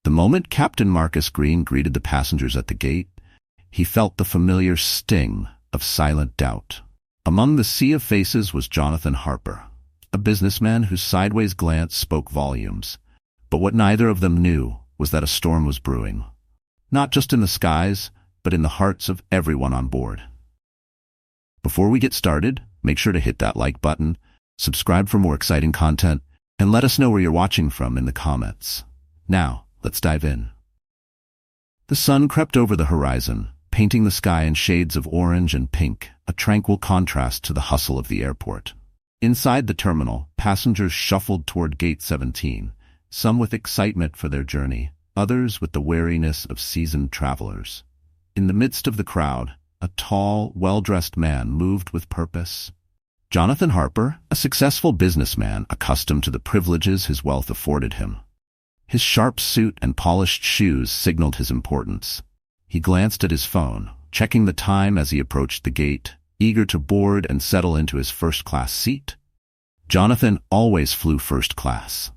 The moment Captain Marcus Green greeted the passengers at the gate, he felt the familiar sting of silent doubt. Among the sea of faces was Jonathan Harper, a businessman whose sideways glance spoke volumes. But what neither of them knew was that a storm was brewing, not just in the skies, but in the hearts of everyone on board. Before we get started, make sure to hit that like button, subscribe for more exciting content, and let us know where you're watching from in the comments. Now, let's dive in. The sun crept over the horizon, painting the sky in shades of orange and pink, a tranquil contrast to the hustle of the airport. Inside the terminal, passengers shuffled toward Gate 17, some with excitement for their journey, others with the wariness of seasoned travelers. In the midst of the crowd, a tall, well-dressed man moved with purpose. Jonathan Harper, a successful businessman accustomed to the privileges his wealth afforded him. His sharp suit and polished shoes signaled his importance. He glanced at his phone, checking the time as he approached the gate, eager to board and settle into his first-class seat. Jonathan always flew first class.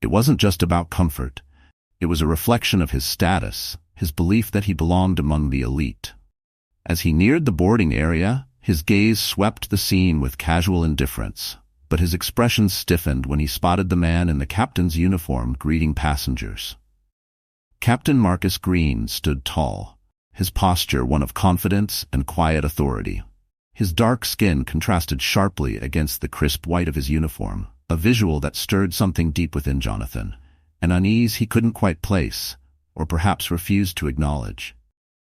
It wasn't just about comfort. It was a reflection of his status, his belief that he belonged among the elite. As he neared the boarding area, his gaze swept the scene with casual indifference, but his expression stiffened when he spotted the man in the captain's uniform greeting passengers. Captain Marcus Green stood tall, his posture one of confidence and quiet authority. His dark skin contrasted sharply against the crisp white of his uniform, a visual that stirred something deep within Jonathan, an unease he couldn't quite place, or perhaps refused to acknowledge.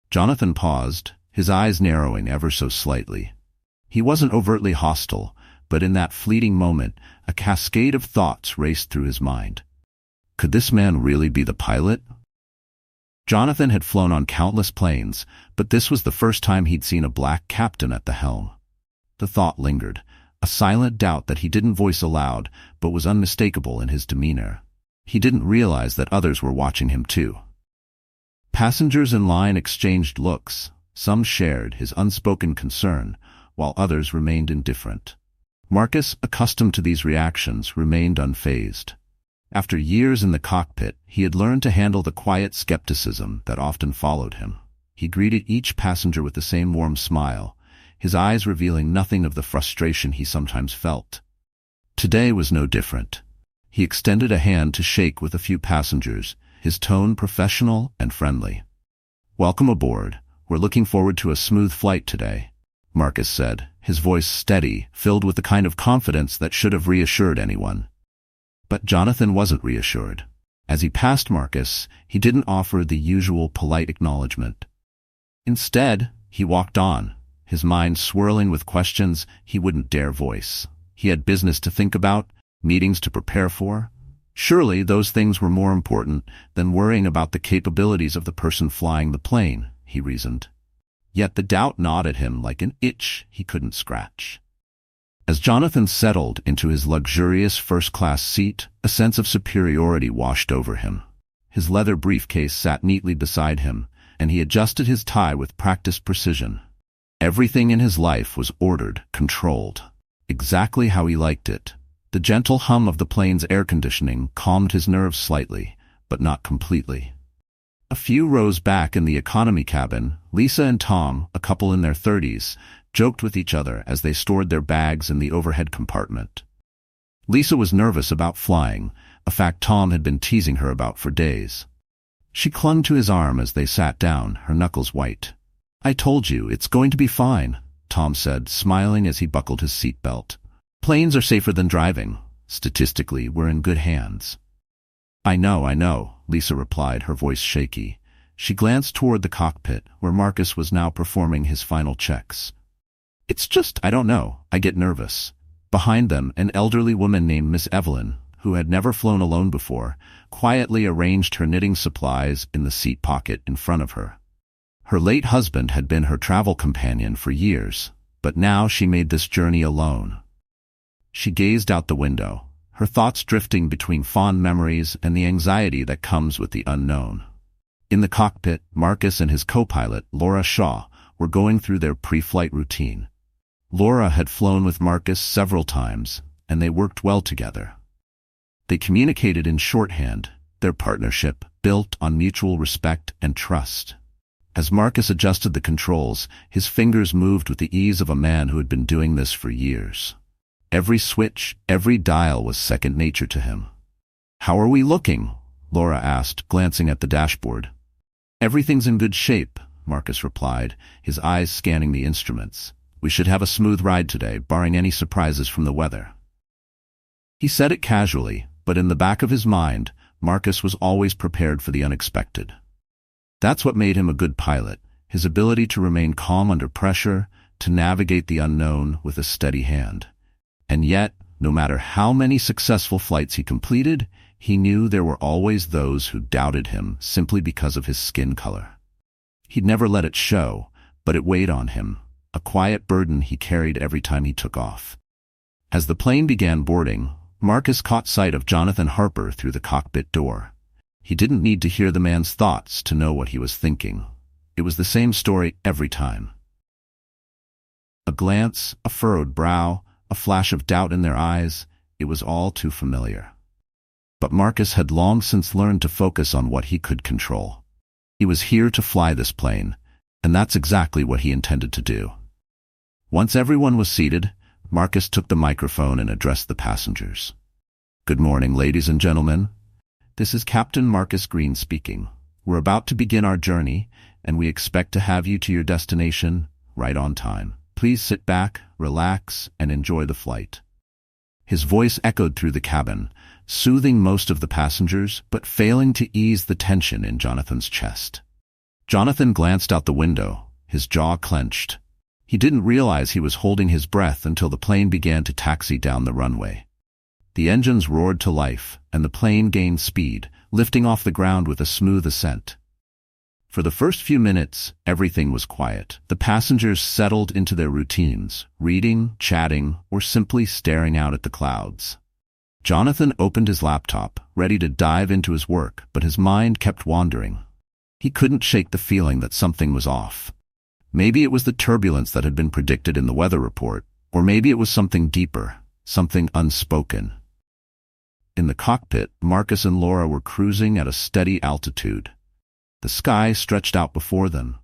Jonathan paused, his eyes narrowing ever so slightly. He wasn't overtly hostile, but in that fleeting moment, a cascade of thoughts raced through his mind. Could this man really be the pilot? Jonathan had flown on countless planes, but this was the first time he'd seen a black captain at the helm. The thought lingered, a silent doubt that he didn't voice aloud, but was unmistakable in his demeanor. He didn't realize that others were watching him too. Passengers in line exchanged looks. Some shared his unspoken concern, while others remained indifferent. Marcus, accustomed to these reactions, remained unfazed. After years in the cockpit, he had learned to handle the quiet skepticism that often followed him. He greeted each passenger with the same warm smile, his eyes revealing nothing of the frustration he sometimes felt. Today was no different. He extended a hand to shake with a few passengers, his tone professional and friendly. "Welcome aboard. We're looking forward to a smooth flight today," Marcus said, his voice steady, filled with the kind of confidence that should have reassured anyone. But Jonathan wasn't reassured. As he passed Marcus, he didn't offer the usual polite acknowledgement. Instead, he walked on, his mind swirling with questions he wouldn't dare voice. He had business to think about, meetings to prepare for. Surely those things were more important than worrying about the capabilities of the person flying the plane, he reasoned. Yet the doubt gnawed at him like an itch he couldn't scratch. As Jonathan settled into his luxurious first-class seat, a sense of superiority washed over him. His leather briefcase sat neatly beside him, and he adjusted his tie with practiced precision. Everything in his life was ordered, controlled, exactly how he liked it. The gentle hum of the plane's air conditioning calmed his nerves slightly, but not completely. A few rows back in the economy cabin, Lisa and Tom, a couple in their 30s, joked with each other as they stored their bags in the overhead compartment. Lisa was nervous about flying, a fact Tom had been teasing her about for days. She clung to his arm as they sat down, her knuckles white. "I told you, it's going to be fine," Tom said, smiling as he buckled his seatbelt. "Planes are safer than driving. Statistically, we're in good hands." I know, Lisa replied, her voice shaky. She glanced toward the cockpit, where Marcus was now performing his final checks. "It's just, I don't know, I get nervous." Behind them, an elderly woman named Miss Evelyn, who had never flown alone before, quietly arranged her knitting supplies in the seat pocket in front of her. Her late husband had been her travel companion for years, but now she made this journey alone. She gazed out the window, her thoughts drifting between fond memories and the anxiety that comes with the unknown. In the cockpit, Marcus and his co-pilot, Laura Shaw, were going through their pre-flight routine. Laura had flown with Marcus several times, and they worked well together. They communicated in shorthand, their partnership built on mutual respect and trust. As Marcus adjusted the controls, his fingers moved with the ease of a man who had been doing this for years. Every switch, every dial was second nature to him. "How are we looking?" Laura asked, glancing at the dashboard. "Everything's in good shape," Marcus replied, his eyes scanning the instruments. "We should have a smooth ride today, barring any surprises from the weather." He said it casually, but in the back of his mind, Marcus was always prepared for the unexpected. That's what made him a good pilot, his ability to remain calm under pressure, to navigate the unknown with a steady hand. And yet, no matter how many successful flights he completed, he knew there were always those who doubted him simply because of his skin color. He'd never let it show, but it weighed on him, a quiet burden he carried every time he took off. As the plane began boarding, Marcus caught sight of Jonathan Harper through the cockpit door. He didn't need to hear the man's thoughts to know what he was thinking. It was the same story every time. A glance, a furrowed brow, a flash of doubt in their eyes, it was all too familiar. But Marcus had long since learned to focus on what he could control. He was here to fly this plane, and that's exactly what he intended to do. Once everyone was seated, Marcus took the microphone and addressed the passengers. "Good morning, ladies and gentlemen. This is Captain Marcus Green speaking. We're about to begin our journey, and we expect to have you to your destination right on time. Please sit back, relax, and enjoy the flight." His voice echoed through the cabin, soothing most of the passengers, but failing to ease the tension in Jonathan's chest. Jonathan glanced out the window, his jaw clenched. He didn't realize he was holding his breath until the plane began to taxi down the runway. The engines roared to life, and the plane gained speed, lifting off the ground with a smooth ascent. For the first few minutes, everything was quiet. The passengers settled into their routines, reading, chatting, or simply staring out at the clouds. Jonathan opened his laptop, ready to dive into his work, but his mind kept wandering. He couldn't shake the feeling that something was off. Maybe it was the turbulence that had been predicted in the weather report, or maybe it was something deeper, something unspoken. In the cockpit, Marcus and Laura were cruising at a steady altitude. The sky stretched out before them,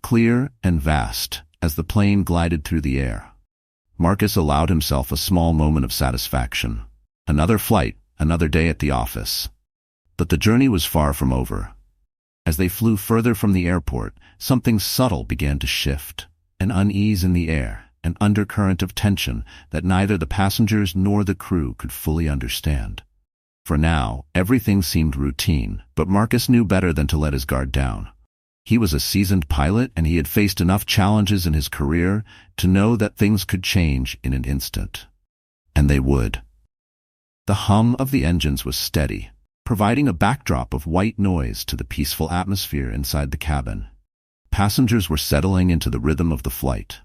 clear and vast, as the plane glided through the air. Marcus allowed himself a small moment of satisfaction. Another flight, another day at the office. But the journey was far from over. As they flew further from the airport, something subtle began to shift, an unease in the air, an undercurrent of tension that neither the passengers nor the crew could fully understand. For now, everything seemed routine, but Marcus knew better than to let his guard down. He was a seasoned pilot, and he had faced enough challenges in his career to know that things could change in an instant. And they would. The hum of the engines was steady, providing a backdrop of white noise to the peaceful atmosphere inside the cabin. Passengers were settling into the rhythm of the flight.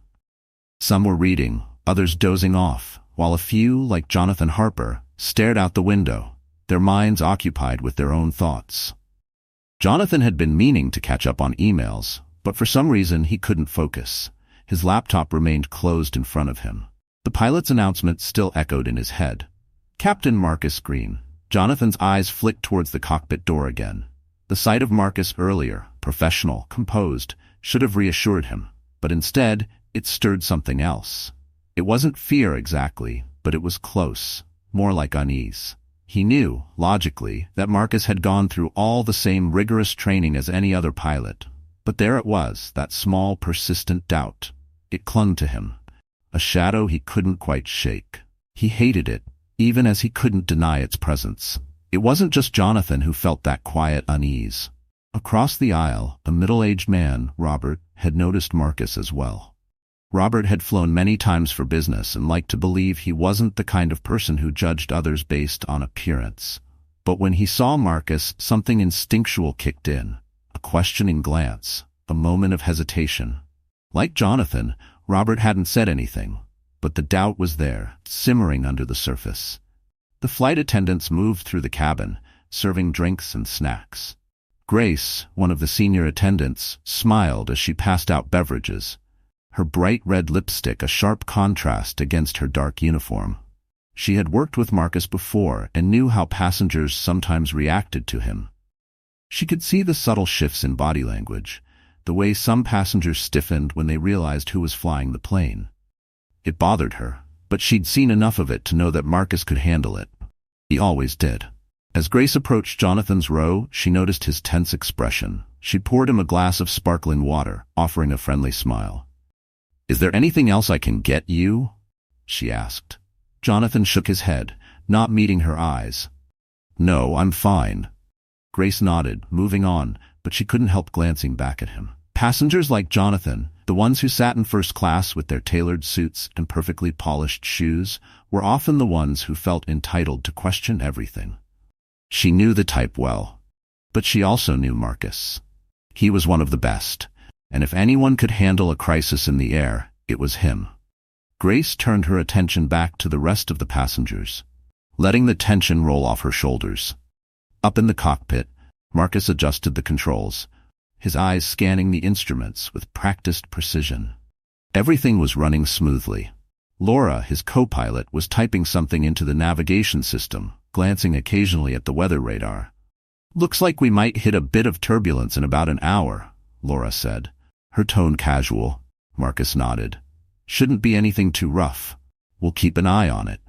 Some were reading, others dozing off, while a few, like Jonathan Harper, stared out the window, their minds occupied with their own thoughts. Jonathan had been meaning to catch up on emails, but for some reason he couldn't focus. His laptop remained closed in front of him. The pilot's announcement still echoed in his head. "Captain Marcus Green." Jonathan's eyes flicked towards the cockpit door again. The sight of Marcus earlier, professional, composed, should have reassured him, but instead, it stirred something else. It wasn't fear exactly, but it was close, more like unease. He knew, logically, that Marcus had gone through all the same rigorous training as any other pilot. But there it was, that small, persistent doubt. It clung to him, a shadow he couldn't quite shake. He hated it, even as he couldn't deny its presence. It wasn't just Jonathan who felt that quiet unease. Across the aisle, a middle-aged man, Robert, had noticed Marcus as well. Robert had flown many times for business and liked to believe he wasn't the kind of person who judged others based on appearance. But when he saw Marcus, something instinctual kicked in, a questioning glance, a moment of hesitation. Like Jonathan, Robert hadn't said anything, but the doubt was there, simmering under the surface. The flight attendants moved through the cabin, serving drinks and snacks. Grace, one of the senior attendants, smiled as she passed out beverages, her bright red lipstick a sharp contrast against her dark uniform. She had worked with Marcus before and knew how passengers sometimes reacted to him. She could see the subtle shifts in body language, the way some passengers stiffened when they realized who was flying the plane. It bothered her, but she'd seen enough of it to know that Marcus could handle it. He always did. As Grace approached Jonathan's row, she noticed his tense expression. She poured him a glass of sparkling water, offering a friendly smile. "Is there anything else I can get you?" she asked. Jonathan shook his head, not meeting her eyes. "No, I'm fine." Grace nodded, moving on, but she couldn't help glancing back at him. Passengers like Jonathan, the ones who sat in first class with their tailored suits and perfectly polished shoes, were often the ones who felt entitled to question everything. She knew the type well, but she also knew Marcus. He was one of the best, and if anyone could handle a crisis in the air, it was him. Grace turned her attention back to the rest of the passengers, letting the tension roll off her shoulders. Up in the cockpit, Marcus adjusted the controls, his eyes scanning the instruments with practiced precision. Everything was running smoothly. Laura, his co-pilot, was typing something into the navigation system, glancing occasionally at the weather radar. "Looks like we might hit a bit of turbulence in about an hour," Laura said, her tone casual. Marcus nodded. "Shouldn't be anything too rough. We'll keep an eye on it."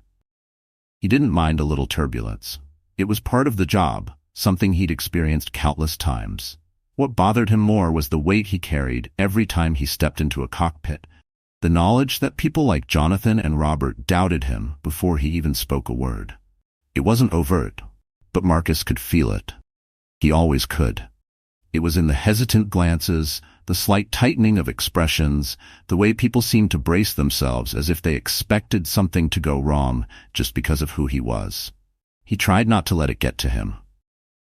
He didn't mind a little turbulence. It was part of the job, something he'd experienced countless times. What bothered him more was the weight he carried every time he stepped into a cockpit, the knowledge that people like Jonathan and Robert doubted him before he even spoke a word. It wasn't overt, but Marcus could feel it. He always could. It was in the hesitant glances, the slight tightening of expressions, the way people seemed to brace themselves as if they expected something to go wrong just because of who he was. He tried not to let it get to him.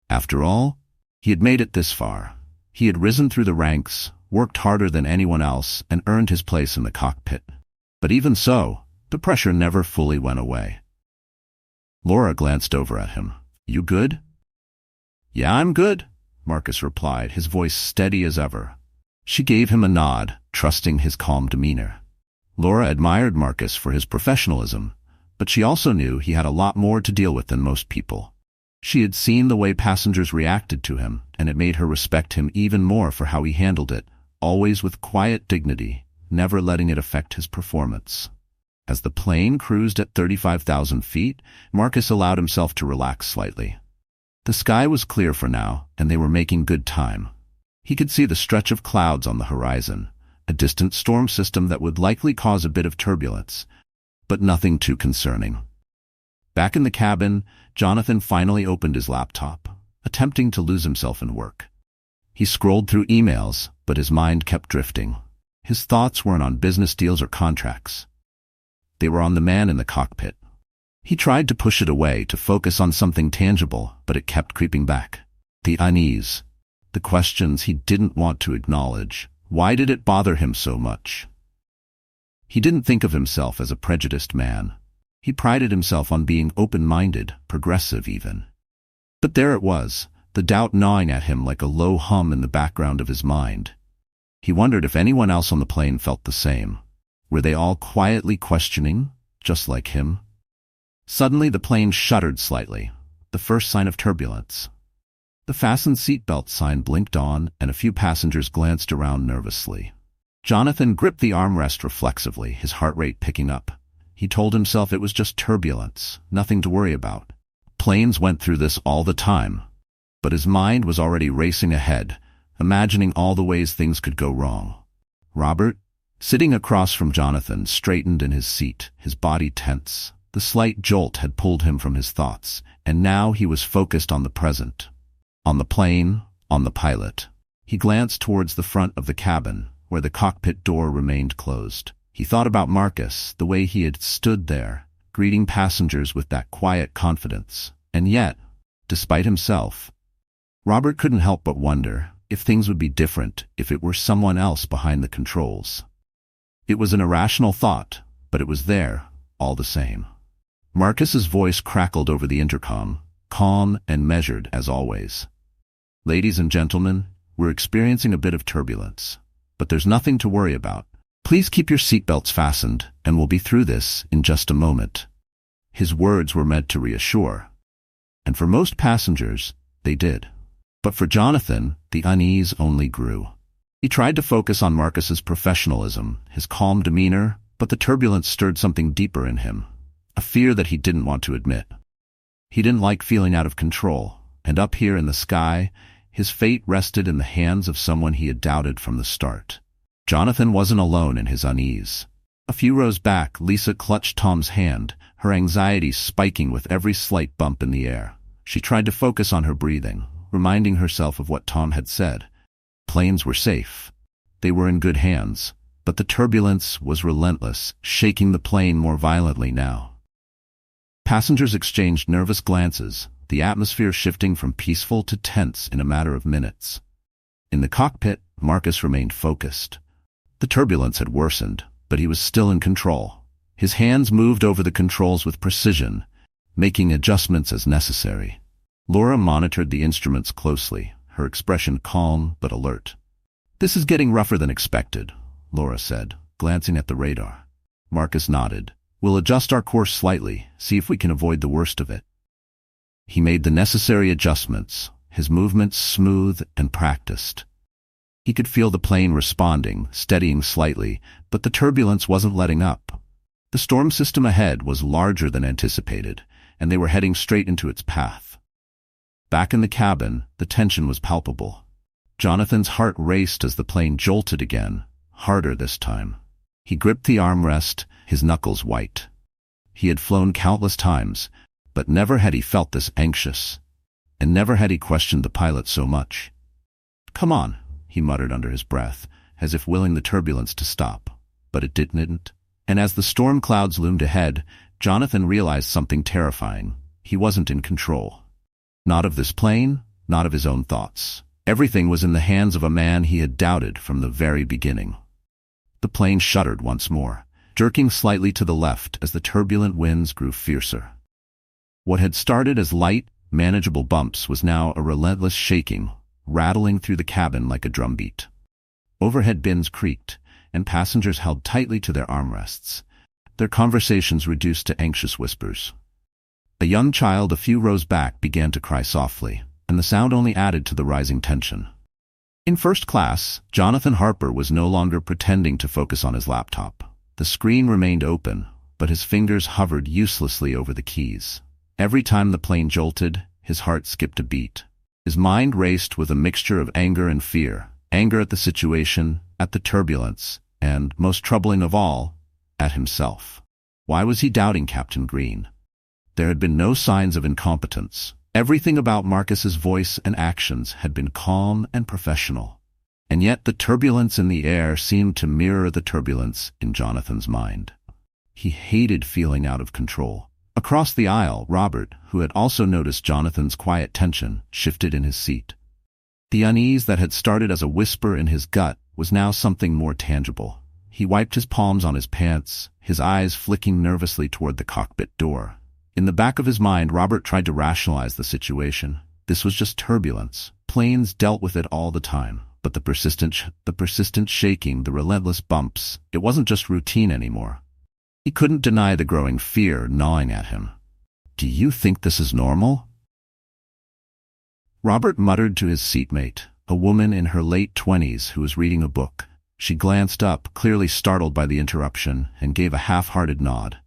After all, he had made it this far. He had risen through the ranks, worked harder than anyone else, and earned his place in the cockpit. But even so, the pressure never fully went away. Laura glanced over at him. "You good?" "Yeah, I'm good," Marcus replied, his voice steady as ever. She gave him a nod, trusting his calm demeanor. Laura admired Marcus for his professionalism, but she also knew he had a lot more to deal with than most people. She had seen the way passengers reacted to him, and it made her respect him even more for how he handled it, always with quiet dignity, never letting it affect his performance. As the plane cruised at 35,000 feet, Marcus allowed himself to relax slightly. The sky was clear for now, and they were making good time. He could see the stretch of clouds on the horizon, a distant storm system that would likely cause a bit of turbulence, but nothing too concerning. Back in the cabin, Jonathan finally opened his laptop, attempting to lose himself in work. He scrolled through emails, but his mind kept drifting. His thoughts weren't on business deals or contracts. They were on the man in the cockpit. He tried to push it away to focus on something tangible, but it kept creeping back. The unease, the questions he didn't want to acknowledge. Why did it bother him so much? He didn't think of himself as a prejudiced man. He prided himself on being open-minded, progressive even. But there it was, the doubt gnawing at him like a low hum in the background of his mind. He wondered if anyone else on the plane felt the same. Were they all quietly questioning, just like him? Suddenly the plane shuddered slightly, the first sign of turbulence. The fastened seatbelt sign blinked on, and a few passengers glanced around nervously. Jonathan gripped the armrest reflexively, his heart rate picking up. He told himself it was just turbulence, nothing to worry about. Planes went through this all the time. But his mind was already racing ahead, imagining all the ways things could go wrong. Robert, sitting across from Jonathan, straightened in his seat, his body tense. The slight jolt had pulled him from his thoughts, and now he was focused on the present. On the plane, on the pilot. He glanced towards the front of the cabin, where the cockpit door remained closed. He thought about Marcus, the way he had stood there, greeting passengers with that quiet confidence. And yet, despite himself, Robert couldn't help but wonder if things would be different if it were someone else behind the controls. It was an irrational thought, but it was there, all the same. Marcus's voice crackled over the intercom, calm and measured as always. "Ladies and gentlemen, we're experiencing a bit of turbulence, but there's nothing to worry about. Please keep your seatbelts fastened, and we'll be through this in just a moment." His words were meant to reassure, and for most passengers, they did. But for Jonathan, the unease only grew. He tried to focus on Marcus's professionalism, his calm demeanor, but the turbulence stirred something deeper in him, a fear that he didn't want to admit. He didn't like feeling out of control, and up here in the sky, his fate rested in the hands of someone he had doubted from the start. Jonathan wasn't alone in his unease. A few rows back, Lisa clutched Tom's hand, her anxiety spiking with every slight bump in the air. She tried to focus on her breathing, reminding herself of what Tom had said. Planes were safe. They were in good hands, but the turbulence was relentless, shaking the plane more violently now. Passengers exchanged nervous glances, the atmosphere shifting from peaceful to tense in a matter of minutes. In the cockpit, Marcus remained focused. The turbulence had worsened, but he was still in control. His hands moved over the controls with precision, making adjustments as necessary. Laura monitored the instruments closely, her expression calm but alert. "This is getting rougher than expected," Laura said, glancing at the radar. Marcus nodded. "We'll adjust our course slightly, see if we can avoid the worst of it." He made the necessary adjustments, his movements smooth and practiced. He could feel the plane responding, steadying slightly, but the turbulence wasn't letting up. The storm system ahead was larger than anticipated, and they were heading straight into its path. Back in the cabin, the tension was palpable. Jonathan's heart raced as the plane jolted again, harder this time. He gripped the armrest, his knuckles white. He had flown countless times, but never had he felt this anxious, and never had he questioned the pilot so much. "Come on," he muttered under his breath, as if willing the turbulence to stop. But it didn't. And as the storm clouds loomed ahead, Jonathan realized something terrifying. He wasn't in control. Not of this plane, not of his own thoughts. Everything was in the hands of a man he had doubted from the very beginning. The plane shuddered once more, jerking slightly to the left as the turbulent winds grew fiercer. What had started as light, manageable bumps was now a relentless shaking, rattling through the cabin like a drumbeat. Overhead bins creaked, and passengers held tightly to their armrests, their conversations reduced to anxious whispers. A young child a few rows back began to cry softly, and the sound only added to the rising tension. In first class, Jonathan Harper was no longer pretending to focus on his laptop. The screen remained open, but his fingers hovered uselessly over the keys. Every time the plane jolted, his heart skipped a beat. His mind raced with a mixture of anger and fear, anger at the situation, at the turbulence, and, most troubling of all, at himself. Why was he doubting Captain Green? There had been no signs of incompetence. Everything about Marcus's voice and actions had been calm and professional. And yet the turbulence in the air seemed to mirror the turbulence in Jonathan's mind. He hated feeling out of control. Across the aisle, Robert, who had also noticed Jonathan's quiet tension, shifted in his seat. The unease that had started as a whisper in his gut was now something more tangible. He wiped his palms on his pants, his eyes flicking nervously toward the cockpit door. In the back of his mind, Robert tried to rationalize the situation. This was just turbulence. Planes dealt with it all the time. But the persistent shaking, the relentless bumps, it wasn't just routine anymore. He couldn't deny the growing fear gnawing at him. "Do you think this is normal?" Robert muttered to his seatmate, a woman in her late 20s who was reading a book. She glanced up, clearly startled by the interruption, and gave a half-hearted nod.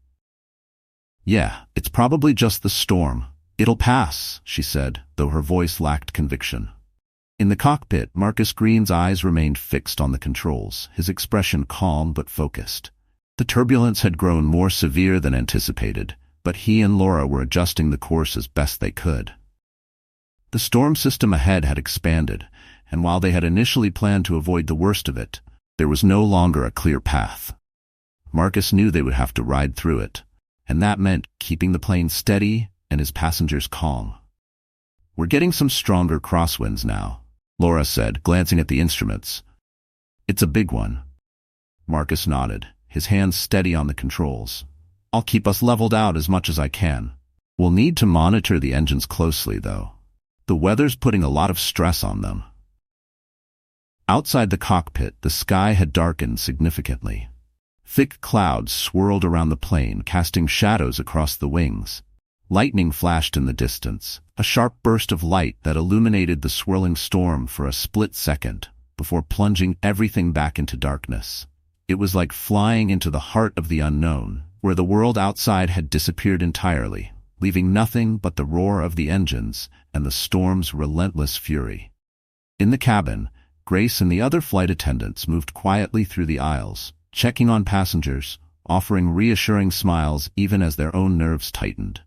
"Yeah, it's probably just the storm. It'll pass," she said, though her voice lacked conviction. In the cockpit, Marcus Green's eyes remained fixed on the controls, his expression calm but focused. The turbulence had grown more severe than anticipated, but he and Laura were adjusting the course as best they could. The storm system ahead had expanded, and while they had initially planned to avoid the worst of it, there was no longer a clear path. Marcus knew they would have to ride through it, and that meant keeping the plane steady and his passengers calm. "We're getting some stronger crosswinds now," Laura said, glancing at the instruments. "It's a big one." Marcus nodded, his hands steady on the controls. "I'll keep us leveled out as much as I can. We'll need to monitor the engines closely, though. The weather's putting a lot of stress on them." Outside the cockpit, the sky had darkened significantly. Thick clouds swirled around the plane, casting shadows across the wings. Lightning flashed in the distance, a sharp burst of light that illuminated the swirling storm for a split second, before plunging everything back into darkness. It was like flying into the heart of the unknown, where the world outside had disappeared entirely, leaving nothing but the roar of the engines and the storm's relentless fury. In the cabin, Grace and the other flight attendants moved quietly through the aisles, checking on passengers, offering reassuring smiles even as their own nerves tightened.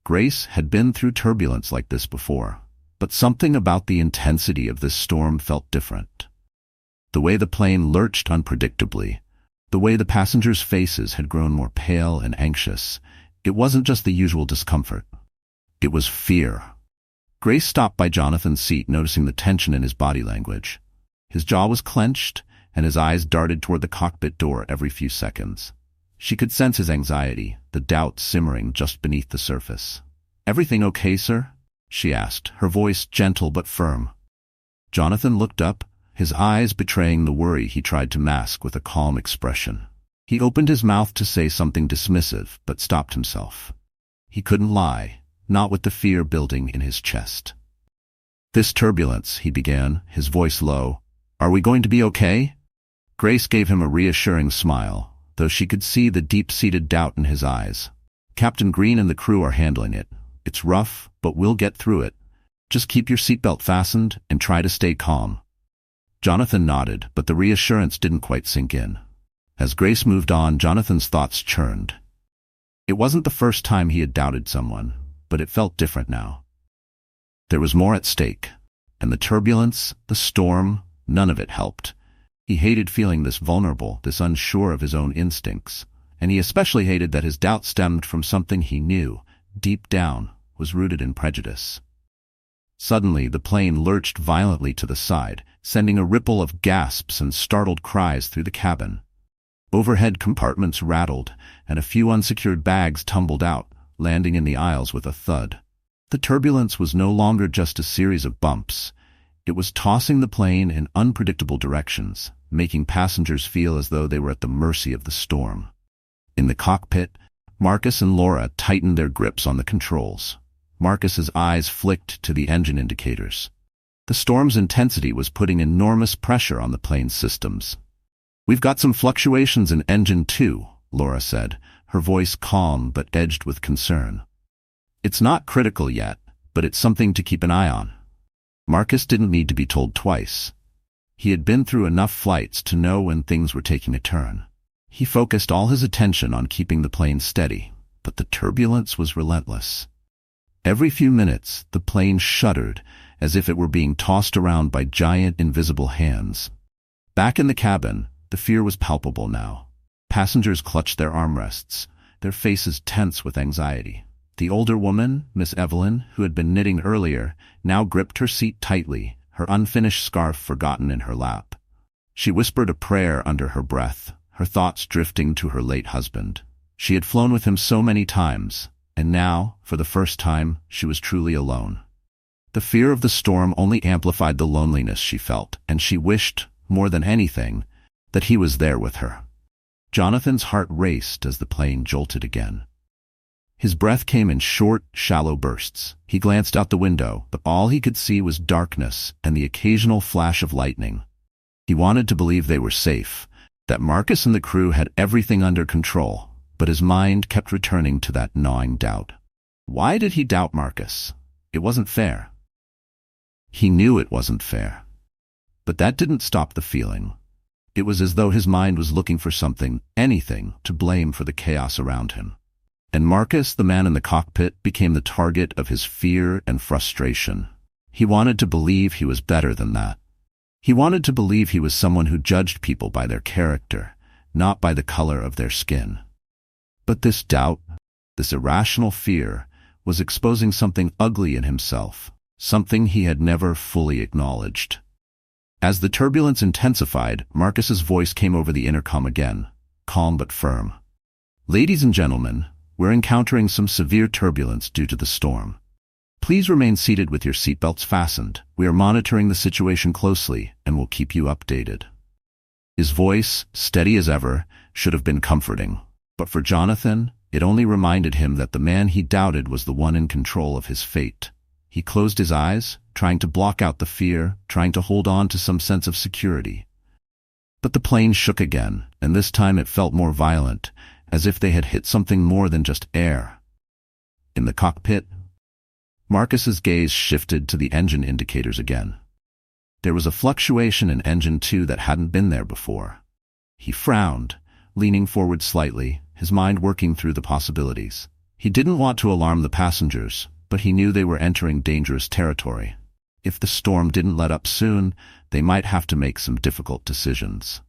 Grace had been through turbulence like this before, but something about the intensity of this storm felt different. The way the plane lurched unpredictably, the way the passengers' faces had grown more pale and anxious, it wasn't just the usual discomfort. It was fear. Grace stopped by Jonathan's seat, noticing the tension in his body language. His jaw was clenched, and his eyes darted toward the cockpit door every few seconds. She could sense his anxiety, the doubt simmering just beneath the surface. "Everything okay, sir?" she asked, her voice gentle but firm. Jonathan looked up, his eyes betraying the worry he tried to mask with a calm expression. He opened his mouth to say something dismissive, but stopped himself. He couldn't lie, not with the fear building in his chest. "This turbulence," he began, his voice low. "Are we going to be okay?" Grace gave him a reassuring smile, though she could see the deep-seated doubt in his eyes. "Captain Green and the crew are handling it. It's rough, but we'll get through it. Just keep your seatbelt fastened and try to stay calm." Jonathan nodded, but the reassurance didn't quite sink in. As Grace moved on, Jonathan's thoughts churned. It wasn't the first time he had doubted someone, but it felt different now. There was more at stake, and the turbulence, the storm, none of it helped. He hated feeling this vulnerable, this unsure of his own instincts, and he especially hated that his doubt stemmed from something he knew, deep down, was rooted in prejudice. Suddenly, the plane lurched violently to the side, sending a ripple of gasps and startled cries through the cabin. Overhead compartments rattled, and a few unsecured bags tumbled out, landing in the aisles with a thud. The turbulence was no longer just a series of bumps. It was tossing the plane in unpredictable directions, making passengers feel as though they were at the mercy of the storm. In the cockpit, Marcus and Laura tightened their grips on the controls. Marcus's eyes flicked to the engine indicators. The storm's intensity was putting enormous pressure on the plane's systems. "We've got some fluctuations in engine 2, Laura said, her voice calm but edged with concern. "It's not critical yet, but it's something to keep an eye on." Marcus didn't need to be told twice. He had been through enough flights to know when things were taking a turn. He focused all his attention on keeping the plane steady, but the turbulence was relentless. Every few minutes, the plane shuddered, as if it were being tossed around by giant invisible hands. Back in the cabin, the fear was palpable now. Passengers clutched their armrests, their faces tense with anxiety. The older woman, Miss Evelyn, who had been knitting earlier, now gripped her seat tightly, her unfinished scarf forgotten in her lap. She whispered a prayer under her breath, her thoughts drifting to her late husband. She had flown with him so many times, and now, for the first time, she was truly alone. The fear of the storm only amplified the loneliness she felt, and she wished, more than anything, that he was there with her. Jonathan's heart raced as the plane jolted again. His breath came in short, shallow bursts. He glanced out the window, but all he could see was darkness and the occasional flash of lightning. He wanted to believe they were safe, that Marcus and the crew had everything under control, but his mind kept returning to that gnawing doubt. Why did he doubt Marcus? It wasn't fair. He knew it wasn't fair. But that didn't stop the feeling. It was as though his mind was looking for something, anything, to blame for the chaos around him. And Marcus, the man in the cockpit, became the target of his fear and frustration. He wanted to believe he was better than that. He wanted to believe he was someone who judged people by their character, not by the color of their skin. But this doubt, this irrational fear, was exposing something ugly in himself, something he had never fully acknowledged. As the turbulence intensified, Marcus's voice came over the intercom again, calm but firm. "Ladies and gentlemen, we're encountering some severe turbulence due to the storm. Please remain seated with your seatbelts fastened. We are monitoring the situation closely and will keep you updated." His voice, steady as ever, should have been comforting, but for Jonathan, It only reminded him that the man he doubted was the one in control of his fate. He closed his eyes, trying to block out the fear, trying to hold on to some sense of security. But the plane shook again, and this time it felt more violent, as if they had hit something more than just air. In the cockpit, Marcus's gaze shifted to the engine indicators again. There was a fluctuation in engine 2 that hadn't been there before. He frowned, leaning forward slightly, his mind working through the possibilities. He didn't want to alarm the passengers, but he knew they were entering dangerous territory. If the storm didn't let up soon, they might have to make some difficult decisions.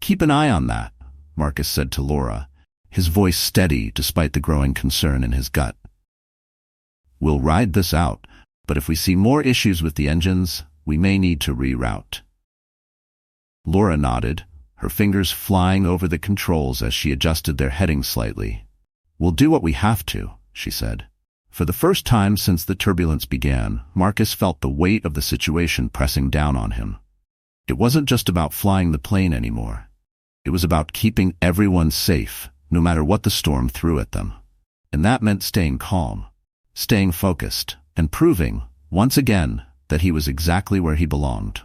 "Keep an eye on that," Marcus said to Laura, his voice steady despite the growing concern in his gut. "We'll ride this out, but if we see more issues with the engines, we may need to reroute." Laura nodded, her fingers flying over the controls as she adjusted their heading slightly. "We'll do what we have to," she said. For the first time since the turbulence began, Marcus felt the weight of the situation pressing down on him. It wasn't just about flying the plane anymore. It was about keeping everyone safe, no matter what the storm threw at them. And that meant staying calm, staying focused, and proving, once again, that he was exactly where he belonged.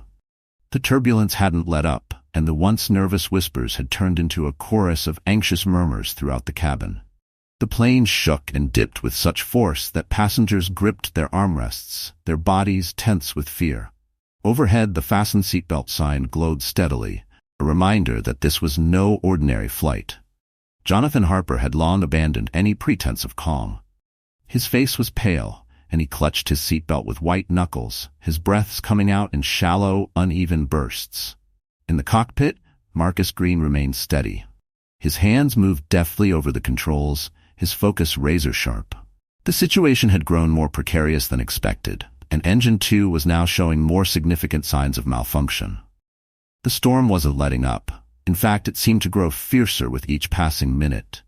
The turbulence hadn't let up, and the once nervous whispers had turned into a chorus of anxious murmurs throughout the cabin. The plane shook and dipped with such force that passengers gripped their armrests, their bodies tense with fear. Overhead, the fasten seatbelt sign glowed steadily, a reminder that this was no ordinary flight. Jonathan Harper had long abandoned any pretense of calm. His face was pale, and he clutched his seatbelt with white knuckles, his breaths coming out in shallow, uneven bursts. In the cockpit, Marcus Green remained steady. His hands moved deftly over the controls, his focus razor-sharp. The situation had grown more precarious than expected, and Engine 2 was now showing more significant signs of malfunction. The storm wasn't letting up. In fact, it seemed to grow fiercer with each passing minute.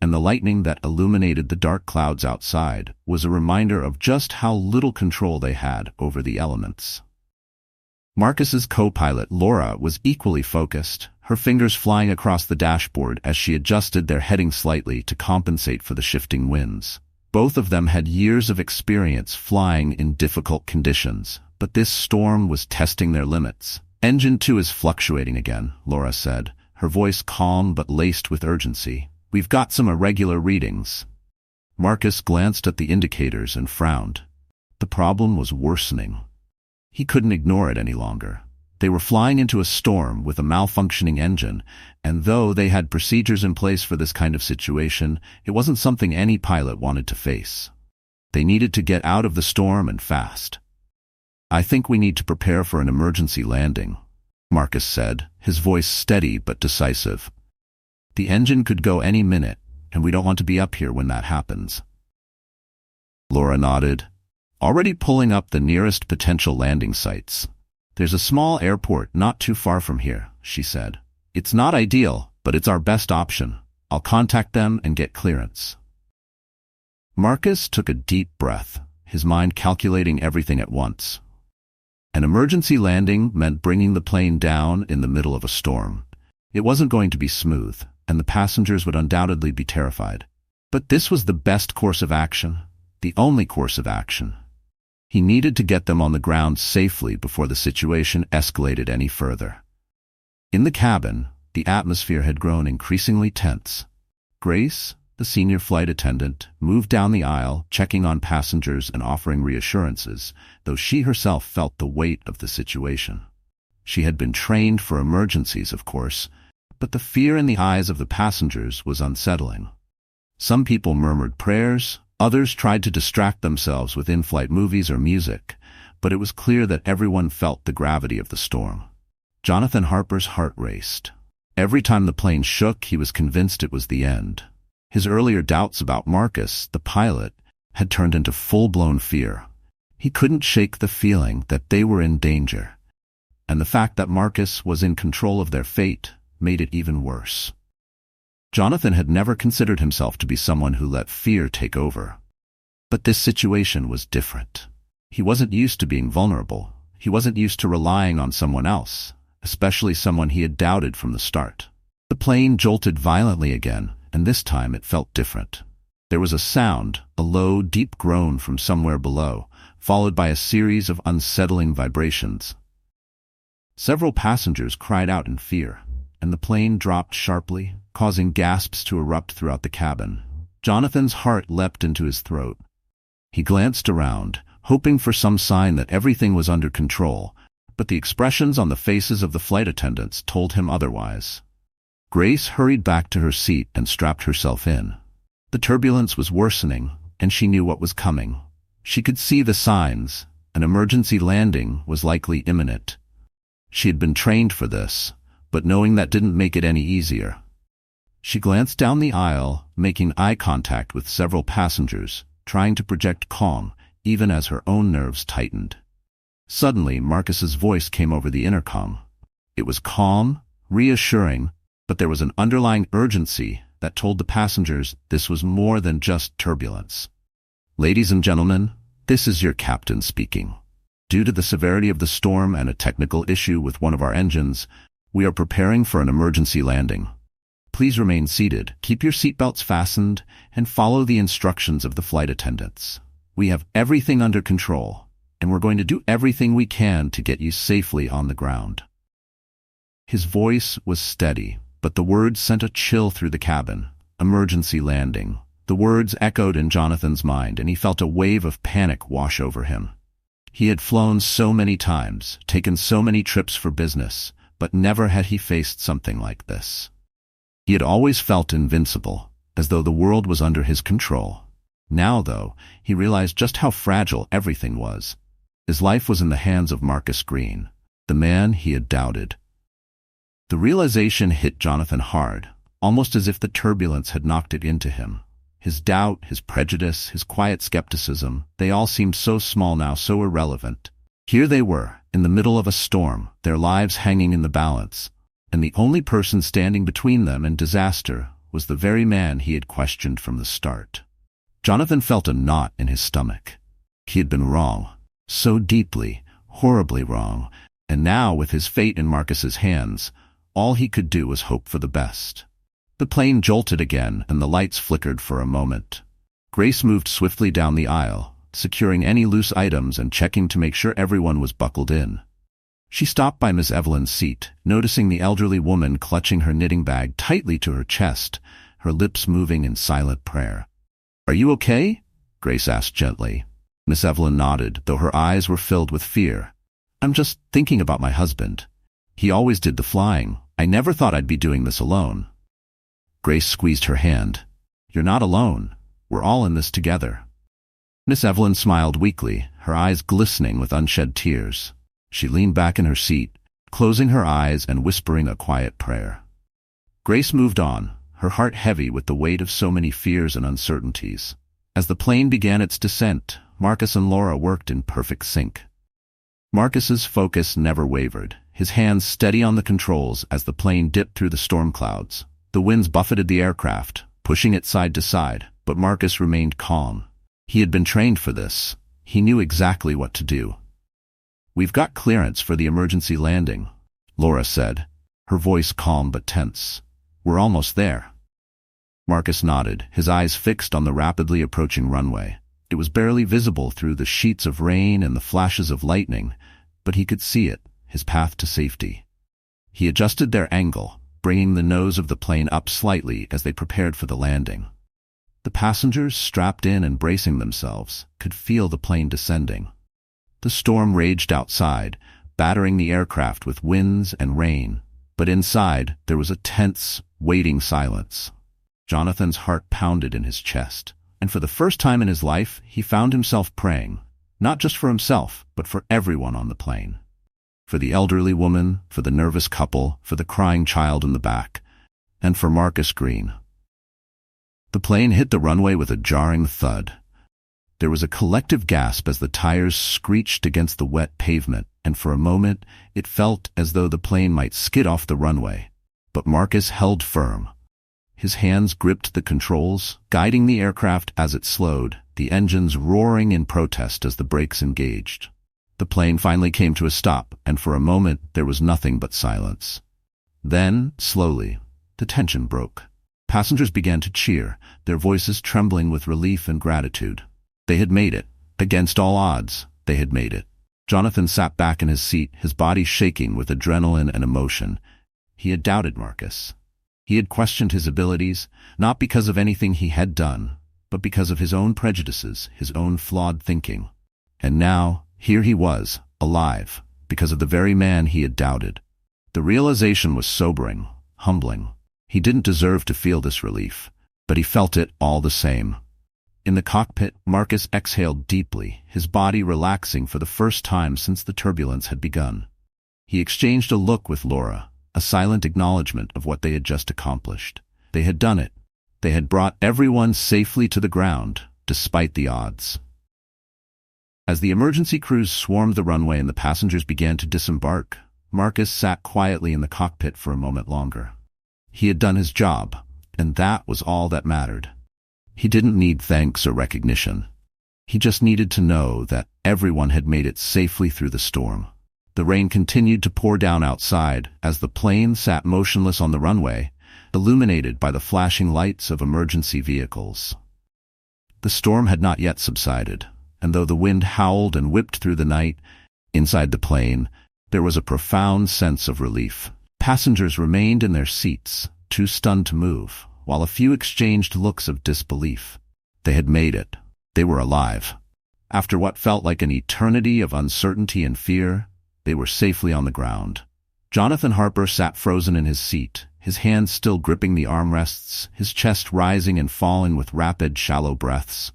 And the lightning that illuminated the dark clouds outside was a reminder of just how little control they had over the elements. Marcus's co-pilot, Laura, was equally focused, her fingers flying across the dashboard as she adjusted their heading slightly to compensate for the shifting winds. Both of them had years of experience flying in difficult conditions, but this storm was testing their limits. "Engine 2 is fluctuating again," Laura said, her voice calm but laced with urgency. "We've got some irregular readings." Marcus glanced at the indicators and frowned. The problem was worsening. He couldn't ignore it any longer. They were flying into a storm with a malfunctioning engine, and though they had procedures in place for this kind of situation, it wasn't something any pilot wanted to face. They needed to get out of the storm and fast. "I think we need to prepare for an emergency landing," Marcus said, his voice steady but decisive. "The engine could go any minute, and we don't want to be up here when that happens." Laura nodded, already pulling up the nearest potential landing sites. "There's a small airport not too far from here," she said. "It's not ideal, but it's our best option. I'll contact them and get clearance." Marcus took a deep breath, his mind calculating everything at once. An emergency landing meant bringing the plane down in the middle of a storm. It wasn't going to be smooth, and the passengers would undoubtedly be terrified. But this was the best course of action, the only course of action. He needed to get them on the ground safely before the situation escalated any further. In the cabin, the atmosphere had grown increasingly tense. Grace, the senior flight attendant, moved down the aisle, checking on passengers and offering reassurances, though she herself felt the weight of the situation. She had been trained for emergencies, of course, but the fear in the eyes of the passengers was unsettling. Some people murmured prayers, others tried to distract themselves with in-flight movies or music, but it was clear that everyone felt the gravity of the storm. Jonathan Harper's heart raced. Every time the plane shook, he was convinced it was the end. His earlier doubts about Marcus, the pilot, had turned into full-blown fear. He couldn't shake the feeling that they were in danger, and the fact that Marcus was in control of their fate made it even worse. Jonathan had never considered himself to be someone who let fear take over. But this situation was different. He wasn't used to being vulnerable. He wasn't used to relying on someone else, especially someone he had doubted from the start. The plane jolted violently again, and this time it felt different. There was a sound, a low, deep groan from somewhere below, followed by a series of unsettling vibrations. Several passengers cried out in fear, and the plane dropped sharply, causing gasps to erupt throughout the cabin. Jonathan's heart leapt into his throat. He glanced around, hoping for some sign that everything was under control, but the expressions on the faces of the flight attendants told him otherwise. Grace hurried back to her seat and strapped herself in. The turbulence was worsening, and she knew what was coming. She could see the signs. An emergency landing was likely imminent. She had been trained for this, but knowing that didn't make it any easier. She glanced down the aisle, making eye contact with several passengers, trying to project calm, even as her own nerves tightened. Suddenly, Marcus's voice came over the intercom. It was calm, reassuring, but there was an underlying urgency that told the passengers this was more than just turbulence. "Ladies and gentlemen, this is your captain speaking. Due to the severity of the storm and a technical issue with one of our engines, we are preparing for an emergency landing. Please remain seated, keep your seatbelts fastened, and follow the instructions of the flight attendants. We have everything under control, and we're going to do everything we can to get you safely on the ground." His voice was steady, but the words sent a chill through the cabin. Emergency landing. The words echoed in Jonathan's mind, and he felt a wave of panic wash over him. He had flown so many times, taken so many trips for business, but never had he faced something like this. He had always felt invincible, as though the world was under his control. Now, though, he realized just how fragile everything was. His life was in the hands of Marcus Green, the man he had doubted. The realization hit Jonathan hard, almost as if the turbulence had knocked it into him. His doubt, his prejudice, his quiet skepticism, they all seemed so small now, so irrelevant. Here they were, in the middle of a storm, their lives hanging in the balance, and the only person standing between them and disaster was the very man he had questioned from the start. Jonathan felt a knot in his stomach. He had been wrong, so deeply, horribly wrong, and now, with his fate in Marcus's hands, all he could do was hope for the best. The plane jolted again, and the lights flickered for a moment. Grace moved swiftly down the aisle, securing any loose items and checking to make sure everyone was buckled in. She stopped by Miss Evelyn's seat, noticing the elderly woman clutching her knitting bag tightly to her chest, her lips moving in silent prayer. "Are you okay?" Grace asked gently. Miss Evelyn nodded, though her eyes were filled with fear. "I'm just thinking about my husband. He always did the flying. I never thought I'd be doing this alone." Grace squeezed her hand. "You're not alone. We're all in this together." Miss Evelyn smiled weakly, her eyes glistening with unshed tears. She leaned back in her seat, closing her eyes and whispering a quiet prayer. Grace moved on, her heart heavy with the weight of so many fears and uncertainties. As the plane began its descent, Marcus and Laura worked in perfect sync. Marcus's focus never wavered, his hands steady on the controls as the plane dipped through the storm clouds. The winds buffeted the aircraft, pushing it side to side, but Marcus remained calm. He had been trained for this. He knew exactly what to do. "We've got clearance for the emergency landing," Laura said, her voice calm but tense. "We're almost there." Marcus nodded, his eyes fixed on the rapidly approaching runway. It was barely visible through the sheets of rain and the flashes of lightning, but he could see it, his path to safety. He adjusted their angle, bringing the nose of the plane up slightly as they prepared for the landing. The passengers, strapped in and bracing themselves, could feel the plane descending. The storm raged outside, battering the aircraft with winds and rain, but inside there was a tense, waiting silence. Jonathan's heart pounded in his chest, and for the first time in his life he found himself praying, not just for himself, but for everyone on the plane. For the elderly woman, for the nervous couple, for the crying child in the back, and for Marcus Green. The plane hit the runway with a jarring thud. There was a collective gasp as the tires screeched against the wet pavement, and for a moment it felt as though the plane might skid off the runway. But Marcus held firm. His hands gripped the controls, guiding the aircraft as it slowed, the engines roaring in protest as the brakes engaged. The plane finally came to a stop, and for a moment there was nothing but silence. Then, slowly, the tension broke. Passengers began to cheer, their voices trembling with relief and gratitude. They had made it. Against all odds, they had made it. Jonathan sat back in his seat, his body shaking with adrenaline and emotion. He had doubted Marcus. He had questioned his abilities, not because of anything he had done, but because of his own prejudices, his own flawed thinking. And now, here he was, alive, because of the very man he had doubted. The realization was sobering, humbling. He didn't deserve to feel this relief, but he felt it all the same. In the cockpit, Marcus exhaled deeply, his body relaxing for the first time since the turbulence had begun. He exchanged a look with Laura, a silent acknowledgement of what they had just accomplished. They had done it. They had brought everyone safely to the ground, despite the odds. As the emergency crews swarmed the runway and the passengers began to disembark, Marcus sat quietly in the cockpit for a moment longer. He had done his job, and that was all that mattered. He didn't need thanks or recognition. He just needed to know that everyone had made it safely through the storm. The rain continued to pour down outside as the plane sat motionless on the runway, illuminated by the flashing lights of emergency vehicles. The storm had not yet subsided, and though the wind howled and whipped through the night, inside the plane, there was a profound sense of relief. Passengers remained in their seats, too stunned to move, while a few exchanged looks of disbelief. They had made it. They were alive. After what felt like an eternity of uncertainty and fear, they were safely on the ground. Jonathan Harper sat frozen in his seat, his hands still gripping the armrests, his chest rising and falling with rapid, shallow breaths.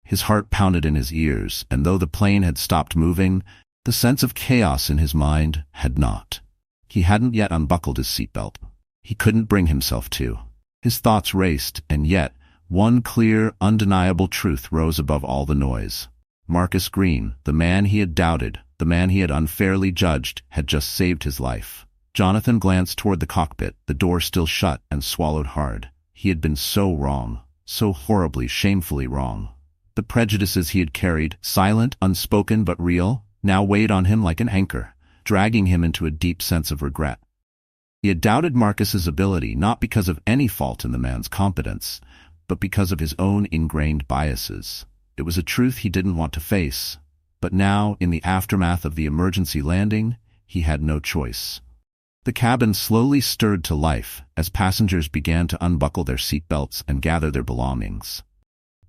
His heart pounded in his ears, and though the plane had stopped moving, the sense of chaos in his mind had not. He hadn't yet unbuckled his seatbelt. He couldn't bring himself to. His thoughts raced, and yet, one clear, undeniable truth rose above all the noise. Marcus Green, the man he had doubted, the man he had unfairly judged, had just saved his life. Jonathan glanced toward the cockpit, the door still shut, and swallowed hard. He had been so wrong, so horribly, shamefully wrong. The prejudices he had carried, silent, unspoken but real, now weighed on him like an anchor, dragging him into a deep sense of regret. He had doubted Marcus's ability not because of any fault in the man's competence, but because of his own ingrained biases. It was a truth he didn't want to face, but now, in the aftermath of the emergency landing, he had no choice. The cabin slowly stirred to life as passengers began to unbuckle their seatbelts and gather their belongings.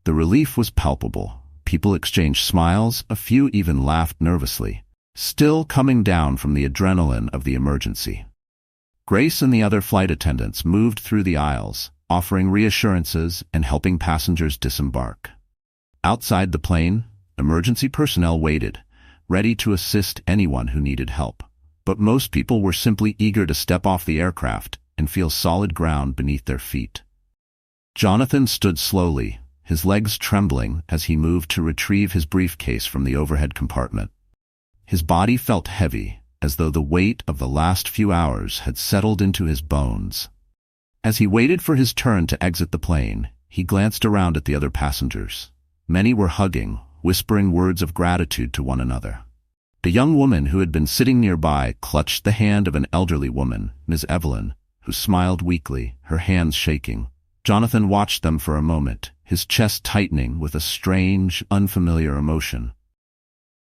The relief was palpable. People exchanged smiles, a few even laughed nervously, still coming down from the adrenaline of the emergency. Grace and the other flight attendants moved through the aisles, offering reassurances and helping passengers disembark. Outside the plane, emergency personnel waited, ready to assist anyone who needed help. But most people were simply eager to step off the aircraft and feel solid ground beneath their feet. Jonathan stood slowly, his legs trembling as he moved to retrieve his briefcase from the overhead compartment. His body felt heavy, as though the weight of the last few hours had settled into his bones. As he waited for his turn to exit the plane, he glanced around at the other passengers. Many were hugging, whispering words of gratitude to one another. The young woman who had been sitting nearby clutched the hand of an elderly woman, Ms. Evelyn, who smiled weakly, her hands shaking. Jonathan watched them for a moment, his chest tightening with a strange, unfamiliar emotion.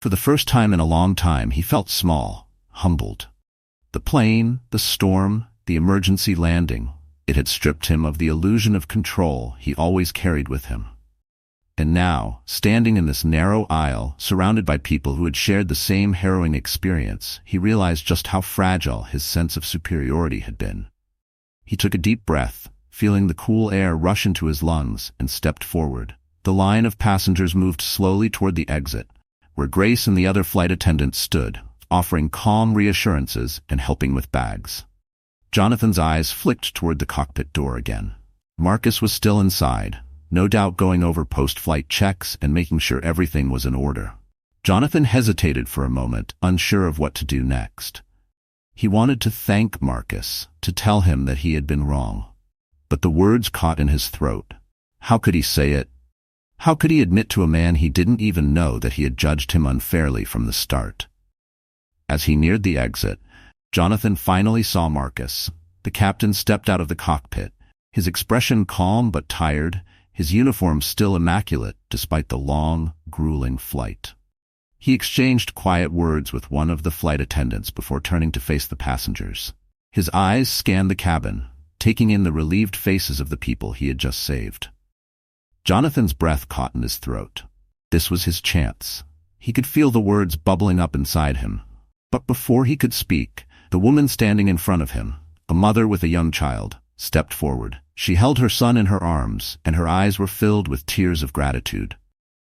For the first time in a long time, he felt small, humbled. The plane, the storm, the emergency landing, it had stripped him of the illusion of control he always carried with him. And now, standing in this narrow aisle, surrounded by people who had shared the same harrowing experience, he realized just how fragile his sense of superiority had been. He took a deep breath, feeling the cool air rush into his lungs, and stepped forward. The line of passengers moved slowly toward the exit, where Grace and the other flight attendants stood, offering calm reassurances and helping with bags. Jonathan's eyes flicked toward the cockpit door again. Marcus was still inside, no doubt going over post-flight checks and making sure everything was in order. Jonathan hesitated for a moment, unsure of what to do next. He wanted to thank Marcus, to tell him that he had been wrong. But the words caught in his throat. How could he say it? How could he admit to a man he didn't even know that he had judged him unfairly from the start? As he neared the exit, Jonathan finally saw Marcus. The captain stepped out of the cockpit, His expression calm but tired, his uniform still immaculate despite the long, grueling flight. He exchanged quiet words with one of the flight attendants before turning to face the passengers. His eyes scanned the cabin, taking in the relieved faces of the people he had just saved. Jonathan's breath caught in his throat. This was his chance. He could feel the words bubbling up inside him. But before he could speak, the woman standing in front of him, a mother with a young child, stepped forward. She held her son in her arms, and her eyes were filled with tears of gratitude.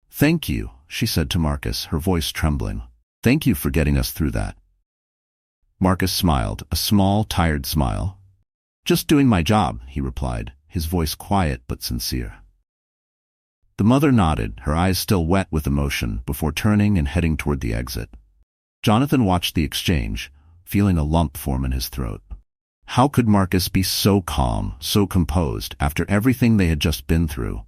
"Thank you," she said to Marcus, her voice trembling. "Thank you for getting us through that." Marcus smiled, a small, tired smile. "Just doing my job," he replied, his voice quiet but sincere. The mother nodded, her eyes still wet with emotion, before turning and heading toward the exit. Jonathan watched the exchange, feeling a lump form in his throat. How could Marcus be so calm, so composed, after everything they had just been through?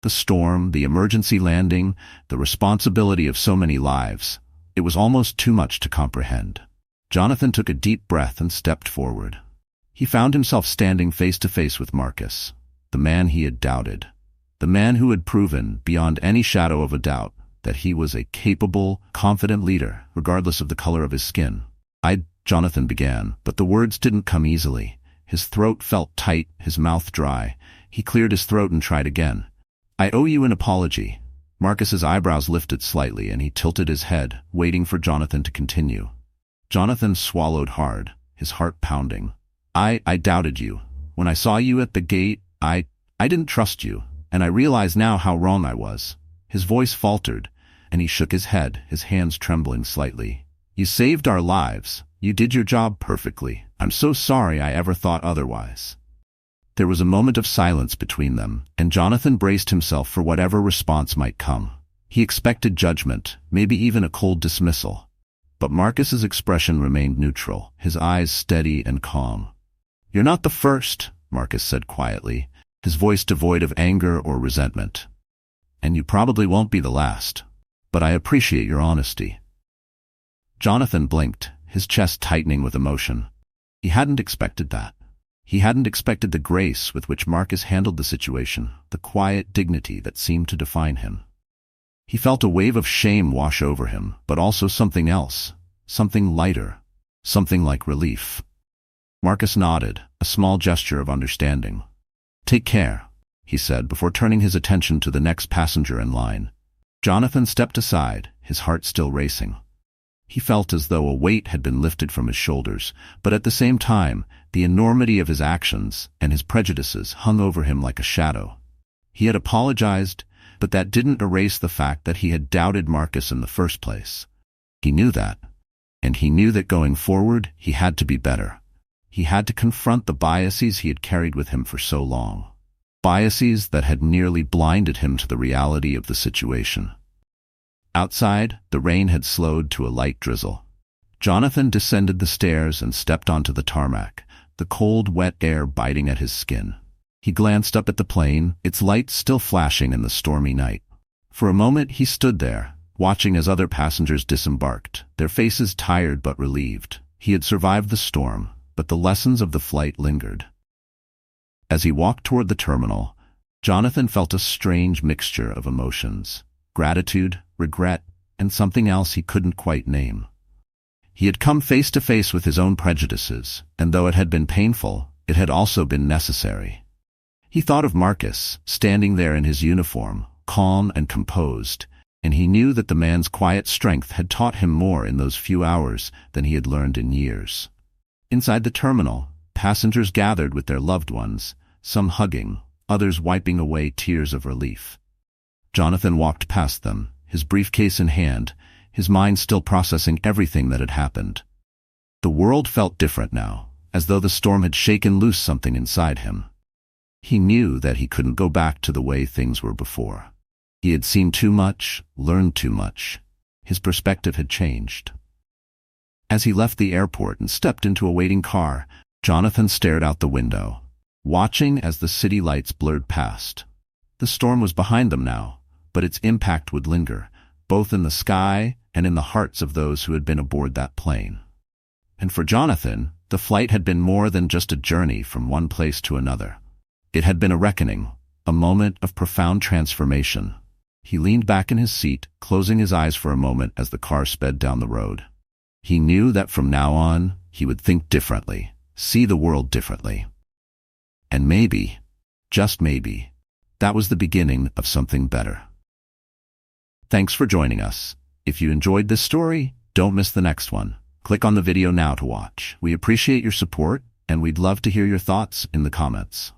The storm, the emergency landing, the responsibility of so many lives. It was almost too much to comprehend. Jonathan took a deep breath and stepped forward. He found himself standing face to face with Marcus, the man he had doubted, the man who had proven, beyond any shadow of a doubt, that he was a capable, confident leader, regardless of the color of his skin. Jonathan began, but the words didn't come easily. His throat felt tight, his mouth dry. He cleared his throat and tried again. "I owe you an apology." Marcus's eyebrows lifted slightly, and he tilted his head, waiting for Jonathan to continue. Jonathan swallowed hard, his heart pounding. I doubted you. When I saw you at the gate, I didn't trust you, and I realize now how wrong I was." His voice faltered, and he shook his head, his hands trembling slightly. "You saved our lives. You did your job perfectly. I'm so sorry I ever thought otherwise." There was a moment of silence between them, and Jonathan braced himself for whatever response might come. He expected judgment, maybe even a cold dismissal. But Marcus's expression remained neutral, his eyes steady and calm. "You're not the first," Marcus said quietly, his voice devoid of anger or resentment. "And you probably won't be the last. But I appreciate your honesty." Jonathan blinked, his chest tightening with emotion. He hadn't expected that. He hadn't expected the grace with which Marcus handled the situation, the quiet dignity that seemed to define him. He felt a wave of shame wash over him, but also something else, something lighter, something like relief. Marcus nodded, a small gesture of understanding. "Take care," he said before turning his attention to the next passenger in line. Jonathan stepped aside, his heart still racing. He felt as though a weight had been lifted from his shoulders, but at the same time, the enormity of his actions and his prejudices hung over him like a shadow. He had apologized, but that didn't erase the fact that he had doubted Marcus in the first place. He knew that, and he knew that going forward, he had to be better. He had to confront the biases he had carried with him for so long. Biases that had nearly blinded him to the reality of the situation. Outside, the rain had slowed to a light drizzle. Jonathan descended the stairs and stepped onto the tarmac, the cold, wet air biting at his skin. He glanced up at the plane, its lights still flashing in the stormy night. For a moment he stood there, watching as other passengers disembarked, their faces tired but relieved. He had survived the storm, but the lessons of the flight lingered. As he walked toward the terminal, Jonathan felt a strange mixture of emotions: gratitude, regret, and something else he couldn't quite name. He had come face to face with his own prejudices, and though it had been painful, it had also been necessary. He thought of Marcus, standing there in his uniform, calm and composed, and he knew that the man's quiet strength had taught him more in those few hours than he had learned in years. Inside the terminal, passengers gathered with their loved ones, some hugging, others wiping away tears of relief. Jonathan walked past them, his briefcase in hand, his mind still processing everything that had happened. The world felt different now, as though the storm had shaken loose something inside him. He knew that he couldn't go back to the way things were before. He had seen too much, learned too much. His perspective had changed. As he left the airport and stepped into a waiting car, Jonathan stared out the window, watching as the city lights blurred past. The storm was behind them now, but its impact would linger, both in the sky and in the hearts of those who had been aboard that plane. And for Jonathan, the flight had been more than just a journey from one place to another. It had been a reckoning, a moment of profound transformation. He leaned back in his seat, closing his eyes for a moment as the car sped down the road. He knew that from now on, he would think differently, see the world differently. And maybe, just maybe, that was the beginning of something better. Thanks for joining us. If you enjoyed this story, don't miss the next one. Click on the video now to watch. We appreciate your support, and we'd love to hear your thoughts in the comments.